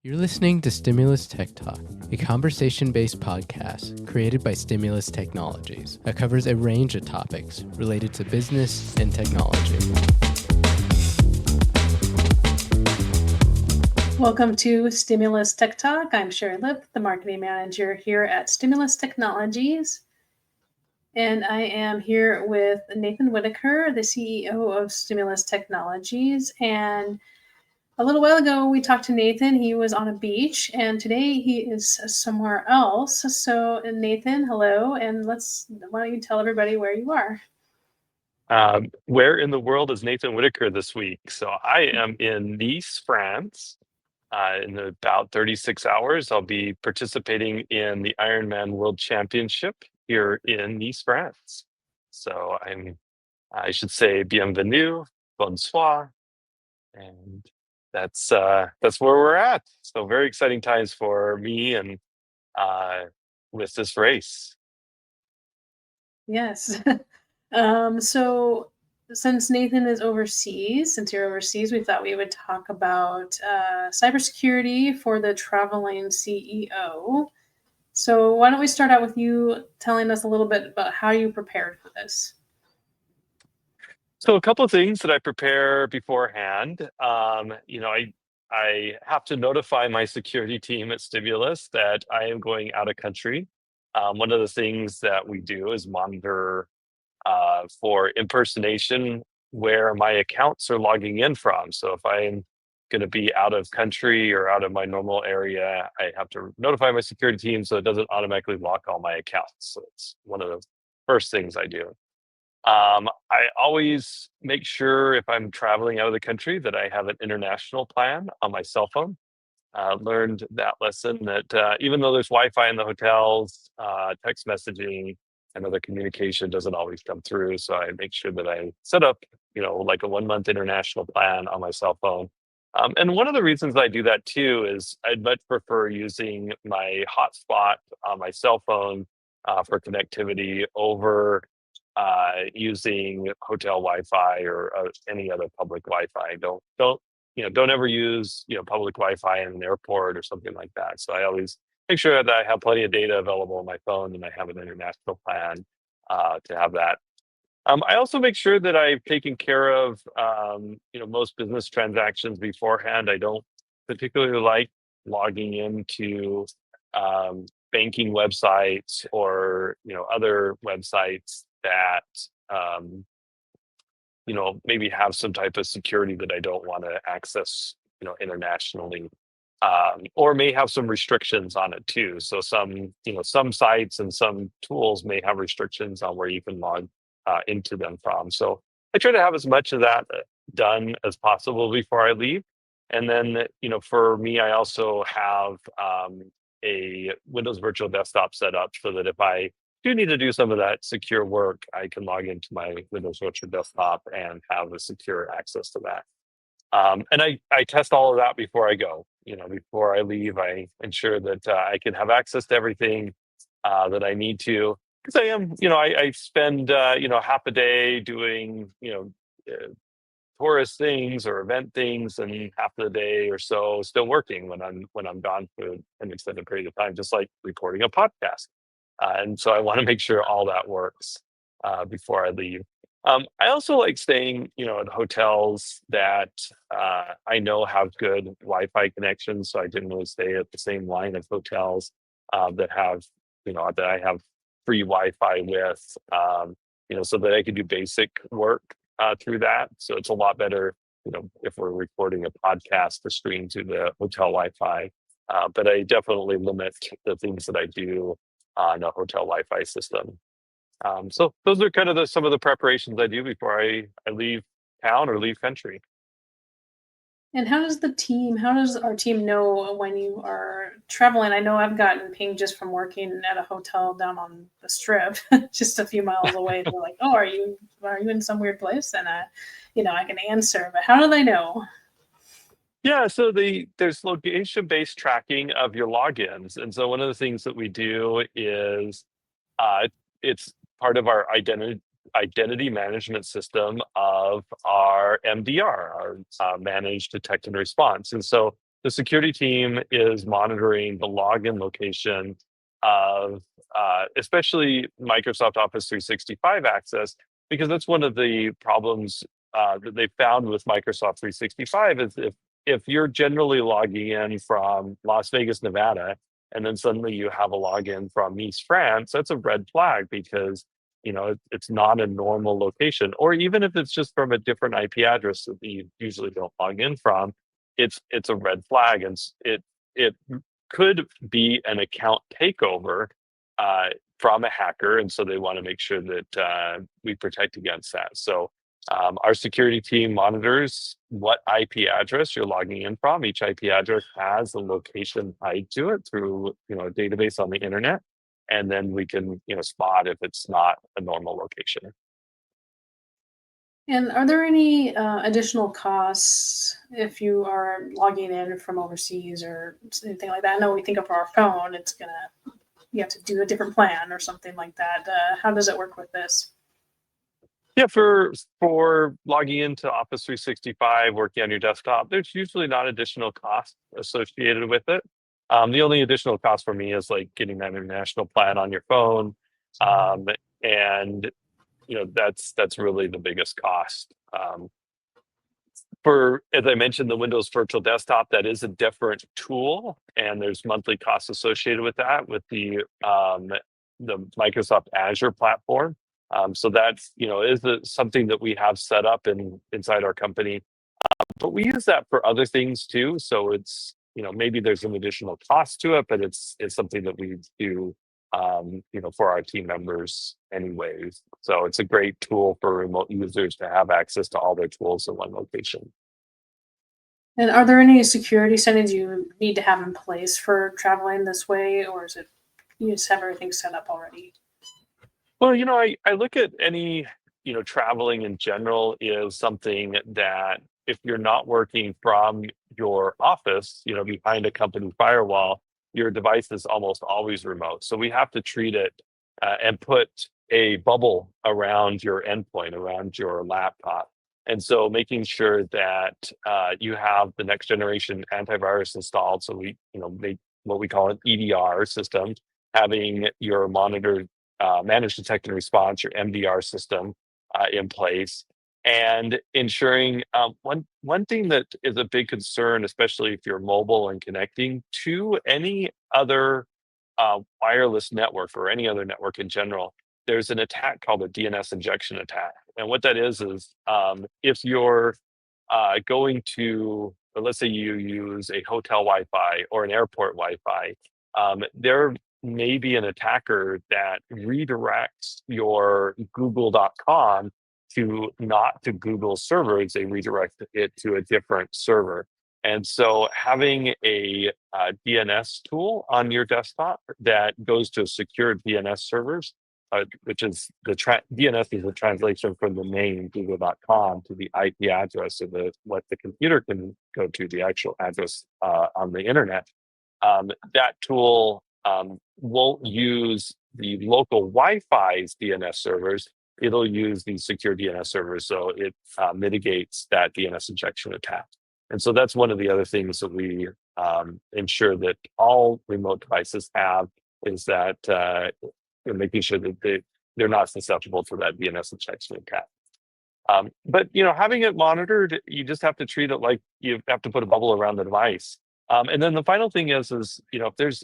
You're listening to Stimulus Tech Talk, a conversation-based podcast created by Stimulus Technologies that covers a range of topics related to business and technology. Welcome to Stimulus Tech Talk. I'm Sherry Lip, the marketing manager here at Stimulus Technologies. And I am here with Nathan Whittacre, the CEO of Stimulus Technologies. And a little while ago, we talked to Nathan. He was on a beach, and today he is somewhere else. So, Nathan, hello, and why don't you tell everybody where you are? Where in the world is Nathan Whittacre this week? So I am in Nice, France. In about 36 hours, I'll be participating in the Ironman World Championship here in Nice, France. So I should say bienvenue, bonsoir, and that's where we're at. So very exciting times for me and with this race. Yes. So since Nathan is overseas, since you're overseas, we thought we would talk about cybersecurity for the traveling CEO. So why don't we start out with you telling us a little bit about how you prepared for this? So a couple of things that I prepare beforehand. I have to notify my security team at Stimulus that I am going out of country. One of the things that we do is monitor for impersonation where my accounts are logging in from. So if I'm going to be out of country or out of my normal area, I have to notify my security team so it doesn't automatically lock all my accounts. So it's one of the first things I do. I always make sure if I'm traveling out of the country that I have an international plan on my cell phone. Learned that lesson that even though there's Wi-Fi in the hotels, text messaging and other communication doesn't always come through. So I make sure that I set up, like a 1-month international plan on my cell phone. And one of the reasons I do that too is I'd much prefer using my hotspot on my cell phone for connectivity over using hotel Wi-Fi or any other public Wi-Fi. Don't ever use public Wi-Fi in an airport or something like that. So I always make sure that I have plenty of data available on my phone and I have an international plan to have that. I also make sure that I've taken care of most business transactions beforehand. I don't particularly like logging into banking websites or other websites that maybe have some type of security that I don't want to access internationally, or may have some restrictions on it too. So some sites and some tools may have restrictions on where you can log into them from. So I try to have as much of that done as possible before I leave. And then for me, I also have a Windows virtual desktop set up so that if I do need to do some of that secure work, I can log into my Windows virtual desktop and have a secure access to that. And I test all of that before I go. Before I leave, I ensure that I can have access to everything that I need to. Because I spend half a day doing tourist things or event things, and half the day or so still working when I'm gone for an extended period of time, just like recording a podcast. And so I want to make sure all that works before I leave. I also like staying, at hotels that I know have good Wi-Fi connections. So I generally stay at the same line of hotels that have, that I have free Wi-Fi with, so that I can do basic work through that. So it's a lot better, if we're recording a podcast to stream to the hotel Wi-Fi. But I definitely limit the things that I do on a hotel Wi-Fi system. So those are kind of some of the preparations I do before I leave town or leave country. And how does our team know when you are traveling? I know I've gotten pinged just from working at a hotel down on the strip, just a few miles away. They're like, "Oh, are you in some weird place?" And I can answer, but how do they know? Yeah, so there's location-based tracking of your logins, and so one of the things that we do is it's part of our identity management system of our MDR, our managed detect and response. And so the security team is monitoring the login location of especially Microsoft Office 365 access, because that's one of the problems that they found with Microsoft 365 is if you're generally logging in from Las Vegas, Nevada, and then suddenly you have a login from Nice, France, that's a red flag because it's not a normal location. Or even if it's just from a different IP address that you usually don't log in from, it's a red flag, and it could be an account takeover from a hacker, and so they want to make sure that we protect against that. So our security team monitors what IP address you're logging in from. Each IP address has a location tied to it through a database on the internet, and then we can spot if it's not a normal location. And are there any additional costs if you are logging in from overseas or anything like that? I know we think of our phone, you have to do a different plan or something like that. How does it work with this? Yeah, for logging into Office 365, working on your desktop, there's usually not additional cost associated with it. The only additional cost for me is like getting that international plan on your phone, and that's really the biggest cost. For, as I mentioned, the Windows Virtual Desktop, that is a different tool, and there's monthly costs associated with that with the Microsoft Azure platform. So that's something that we have set up inside our company, but we use that for other things too. So it's maybe there's an additional cost to it, but it's something that we do for our team members anyways. So it's a great tool for remote users to have access to all their tools in one location. And are there any security settings you need to have in place for traveling this way, or is it you just have everything set up already? Well, I look at any, traveling in general is something that if you're not working from your office, behind a company firewall, your device is almost always remote. So we have to treat it and put a bubble around your endpoint, around your laptop. And so making sure that you have the next generation antivirus installed. So we, make what we call an EDR system, having your monitor managed detect and response, your MDR system in place, and ensuring one thing that is a big concern, especially if you're mobile and connecting to any other wireless network or any other network in general. There's an attack called a DNS injection attack, and what that is if you're going to, or let's say you use a hotel Wi-Fi or an airport Wi-Fi, there may be an attacker that redirects your google.com to not to Google servers, they redirect it to a different server. And so having a DNS tool on your desktop that goes to secure DNS servers, which is DNS is the translation from the name google.com to the IP address of what the computer can go to, the actual address on the internet. That tool won't use the local Wi-Fi's DNS servers. It'll use the secure DNS servers, so it mitigates that DNS injection attack. And so that's one of the other things that we ensure that all remote devices have, is that making sure that they're not susceptible to that DNS injection attack. But having it monitored, you just have to treat it like you have to put a bubble around the device. And then the final thing is if there's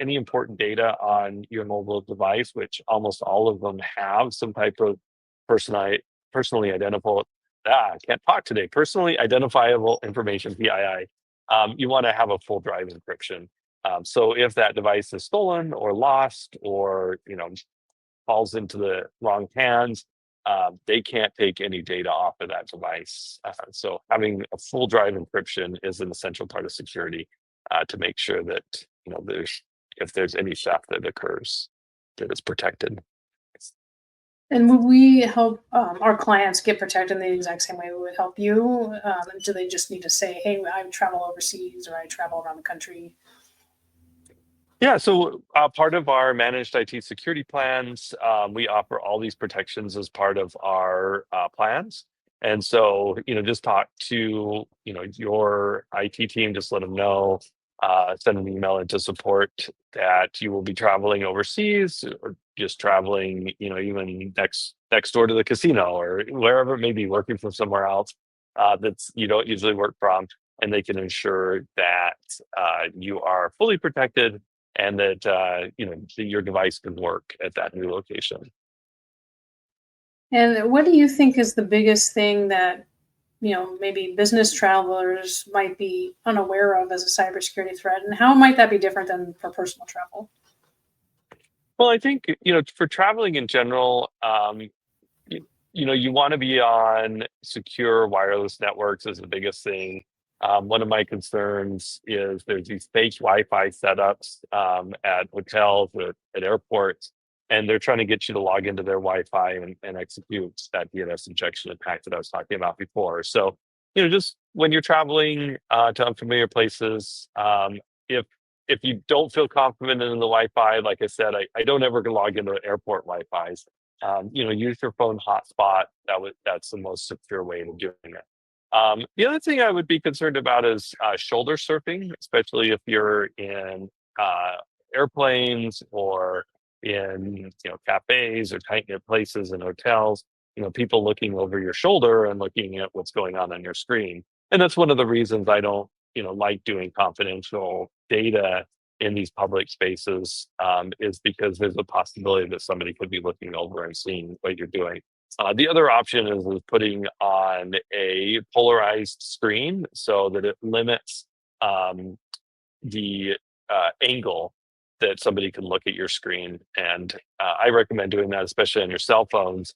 any important data on your mobile device, which almost all of them have some type of personally identifiable, I can't talk today, personally identifiable information, PII, you want to have a full drive encryption. So if that device is stolen or lost or falls into the wrong hands, they can't take any data off of that device. So having a full drive encryption is an essential part of security to make sure that if there's any theft that occurs, that it's protected. And would we help our clients get protected in the exact same way we would help you? Do they just need to say, hey, I travel overseas or I travel around the country? Yeah, so part of our managed IT security plans, we offer all these protections as part of our plans. And so, just talk to, your IT team, just let them know, send an email into support that you will be traveling overseas or just traveling, even next door to the casino or wherever it may be, working from somewhere else that's you don't usually work from, and they can ensure that you are fully protected and that that your device can work at that new location. And what do you think is the biggest thing that, maybe business travelers might be unaware of as a cybersecurity threat? And how might that be different than for personal travel? Well, I think for traveling in general, you, you want to be on secure wireless networks is the biggest thing. One of my concerns is there's these fake Wi-Fi setups at hotels, at airports, and they're trying to get you to log into their Wi-Fi and execute that DNS injection attack that I was talking about before. So, just when you're traveling to unfamiliar places, if if you don't feel confident in the Wi-Fi, like I said, I don't ever log into airport Wi-Fi's. Use your phone hotspot. That's the most secure way of doing it. The other thing I would be concerned about is shoulder surfing, especially if you're in airplanes or in cafes or tight knit places and hotels. People looking over your shoulder and looking at what's going on your screen, and that's one of the reasons I don't like doing confidential data in these public spaces, is because there's a possibility that somebody could be looking over and seeing what you're doing. The other option is putting on a polarized screen so that it limits the angle that somebody can look at your screen. And I recommend doing that, especially on your cell phones,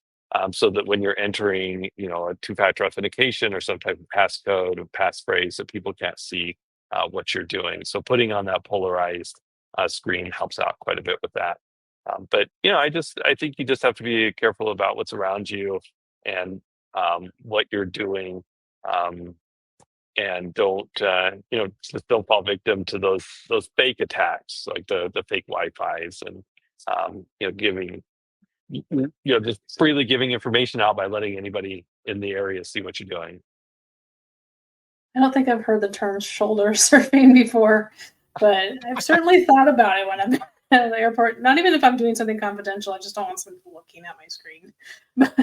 so that when you're entering, a two-factor authentication or some type of passcode or passphrase, that people can't see what you're doing. So putting on that polarized screen helps out quite a bit with that. But I think you just have to be careful about what's around you and what you're doing, and just don't fall victim to those fake attacks, like the fake Wi-Fi's, and giving just freely giving information out by letting anybody in the area see what you're doing. I don't think I've heard the term shoulder surfing before, but I've certainly thought about it when I'm at the airport. Not even if I'm doing something confidential, I just don't want someone looking at my screen. But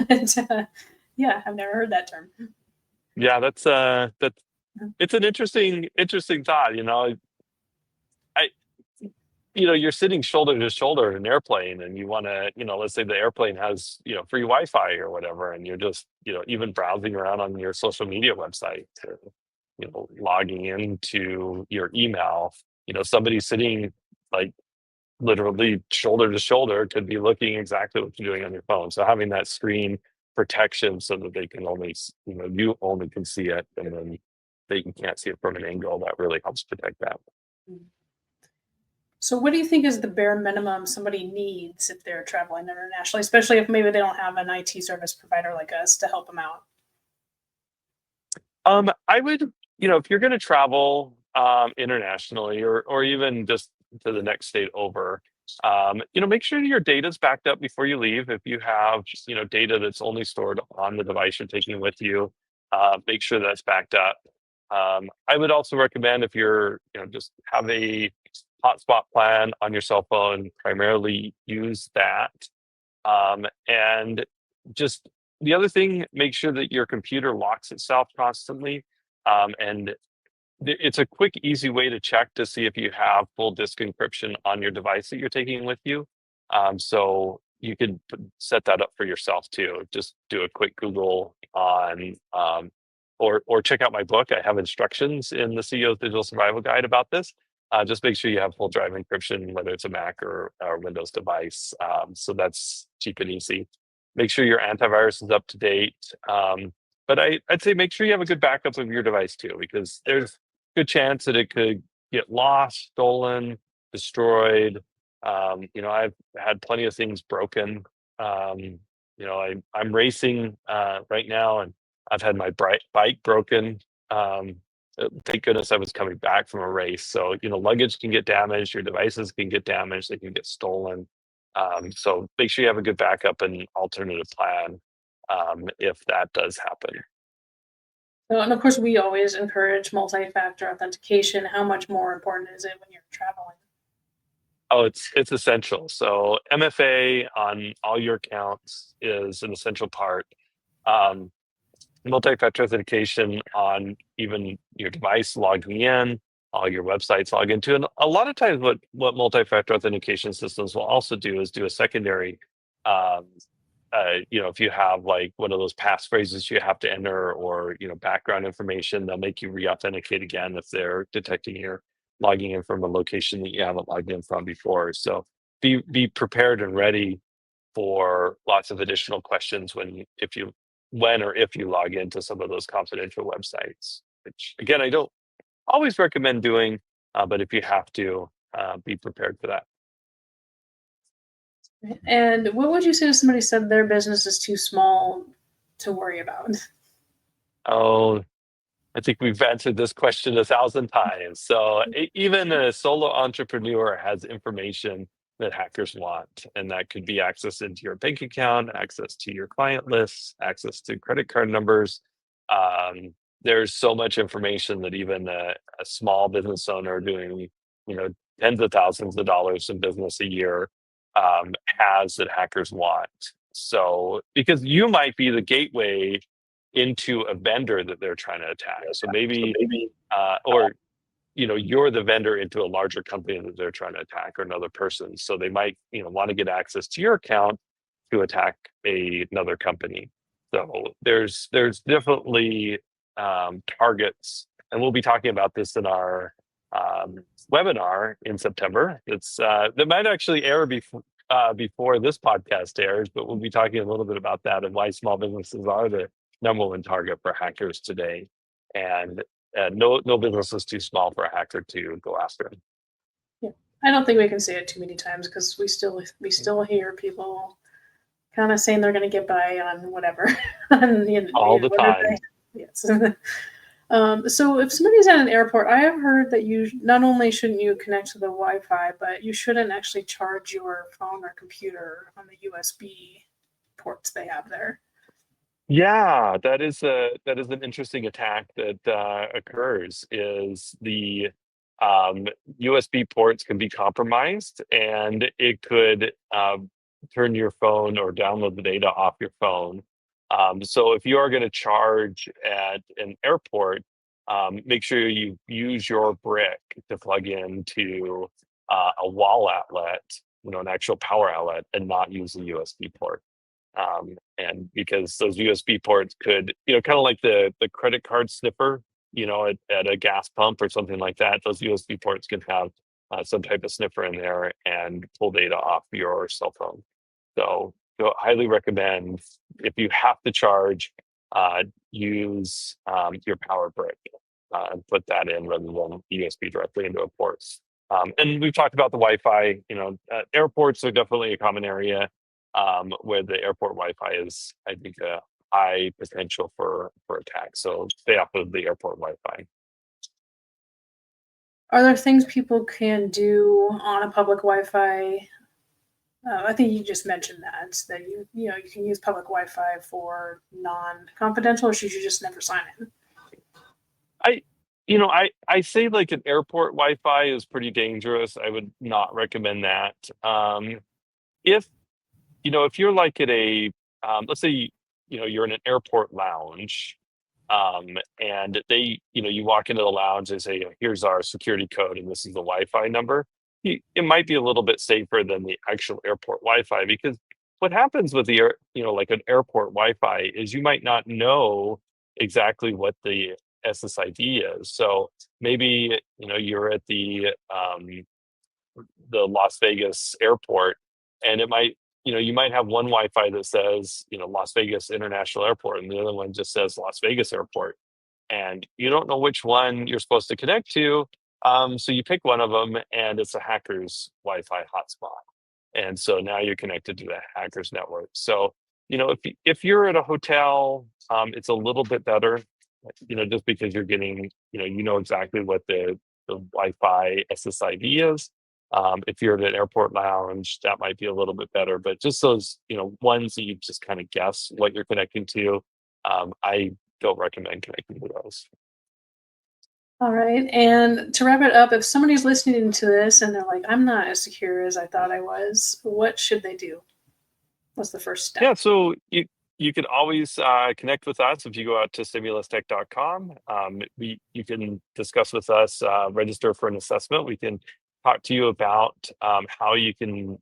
yeah, I've never heard that term. Yeah, that's it's an interesting thought. I you're sitting shoulder to shoulder in an airplane, and you want to, let's say the airplane has free Wi-Fi or whatever, and you're just even browsing around on your social media website, or, logging into your email. Somebody sitting like literally shoulder to shoulder could be looking exactly what you're doing on your phone. So having that screen protection so that they can only you only can see it, and then they can't see it from an angle, that really helps protect that. So, what do you think is the bare minimum somebody needs if they're traveling internationally, especially if maybe they don't have an IT service provider like us to help them out? I would, if you're going to travel internationally, or even just to the next state over, make sure your data's backed up before you leave. If you have, data that's only stored on the device you're taking with you, make sure that's backed up. I would also recommend, if you're, just have a hotspot plan on your cell phone, primarily use that. And just the other thing, make sure that your computer locks itself constantly. And it's a quick, easy way to check to see if you have full disk encryption on your device that you're taking with you. So you could set that up for yourself too. Just do a quick Google on, or check out my book. I have instructions in the CEO's Digital Survival Guide about this. Just make sure you have full drive encryption, whether it's a Mac or Windows device. So that's cheap and easy. Make sure your antivirus is up to date. But I'd say make sure you have a good backup of your device too, because there's a good chance that it could get lost, stolen, destroyed. I've had plenty of things broken. I'm racing right now, and I've had my bike broken. Thank goodness I was coming back from a race. So, luggage can get damaged, your devices can get damaged, they can get stolen. So make sure you have a good backup and alternative plan if that does happen. And of course, we always encourage multi-factor authentication. How much more important is it when you're traveling? Oh, it's essential. So MFA on all your accounts is an essential part. Um, Multi-factor authentication on even your device logging in, all your websites log into. And a lot of times what multi-factor authentication systems will also do is do a secondary, um, if you have like one of those passphrases you have to enter or, background information, they'll make you re-authenticate again if they're detecting you're logging in from a location that you haven't logged in from before. So be prepared and ready for lots of additional questions when or if you log into some of those confidential websites, which again, I don't always recommend doing, but if you have to, be prepared for that. And what would you say to somebody said their business is too small to worry about? Oh, I think we've answered this question 1,000 times. So even a solo entrepreneur has information that hackers want, and that could be access into your bank account, access to your client lists, access to credit card numbers. Um, there's so much information that even a small business owner doing, you know, tens of thousands of dollars in business a year has that hackers want. So because you might be the gateway into a vendor that they're trying to attack. So maybe, or you're the vendor into a larger company that they're trying to attack, or another person. So they might, want to get access to your account to attack another company. So there's definitely targets, and we'll be talking about this in our um, webinar in September. It's that might actually air before this podcast airs, but we'll be talking a little bit about that and why small businesses are the number one target for hackers today. And no business is too small for a hacker to go after. Yeah, I don't think we can say it too many times because we still hear people kind of saying they're going to get by on whatever, on, All the whatever time. yes. So if somebody's at an airport, I have heard that you not only shouldn't you connect to the Wi-Fi, but you shouldn't actually charge your phone or computer on the USB ports they have there. Yeah, that is an interesting attack that occurs. Is the USB ports can be compromised, and it could turn your phone or download the data off your phone. So if you are going to charge at an airport, make sure you use your brick to plug into a wall outlet, an actual power outlet, and not use a USB port. And because those USB ports could, kind of like the credit card sniffer, at a gas pump or something like that, those USB ports can have some type of sniffer in there and pull data off your cell phone. So, highly recommend, if you have to charge, use your power brick and put that in rather than USB directly into a port. And we've talked about the Wi-Fi. Airports are definitely a common area where the airport Wi-Fi is, I think, a high potential for attack. So stay off of the airport Wi-Fi. Are there things people can do on a public Wi-Fi? I think you just mentioned that you can use public Wi-Fi for non-confidential, or should you just never sign in? I say like an airport Wi-Fi is pretty dangerous. I would not recommend that. If if you're like at let's say, you're in an airport lounge, and you walk into the lounge and say, here's our security code and this is the Wi-Fi number. It might be a little bit safer than the actual airport Wi-Fi, because what happens with like an airport Wi-Fi is you might not know exactly what the SSID is. So maybe, you're at the Las Vegas airport, and you might have one Wi-Fi that says, Las Vegas International Airport, and the other one just says Las Vegas Airport, and you don't know which one you're supposed to connect to. So you pick one of them, and it's a hacker's Wi-Fi hotspot, and so now you're connected to the hacker's network. So if you're at a hotel, it's a little bit better, just because you're getting, exactly what the Wi-Fi SSID is. If you're at an airport lounge, that might be a little bit better, but just those, ones that you just kind of guess what you're connecting to, I they'll recommend connecting to those. All right. And to wrap it up, if somebody's listening to this and they're like, I'm not as secure as I thought I was, what should they do? What's the first step? Yeah, so you can always connect with us if you go out to stimulustech.com. You can discuss with us, register for an assessment. We can talk to you about how you can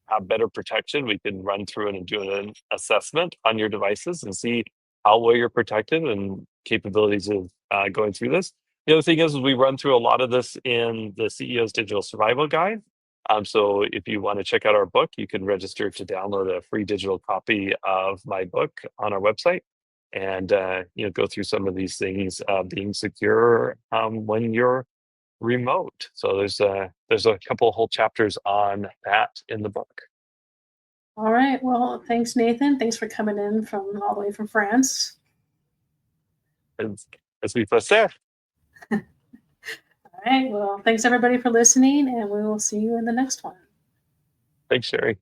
have better protection. We can run through and do an assessment on your devices and see how well you're protected and capabilities of going through this. The other thing is we run through a lot of this in the CEO's Digital Survival Guide. So if you want to check out our book, you can register to download a free digital copy of my book on our website, and go through some of these things being secure when you're remote. So there's a couple whole chapters on that in the book. All right. Well, thanks, Nathan. Thanks for coming in from all the way from France. As we first said. All right. Well, thanks everybody for listening, and we will see you in the next one. Thanks, Sherry.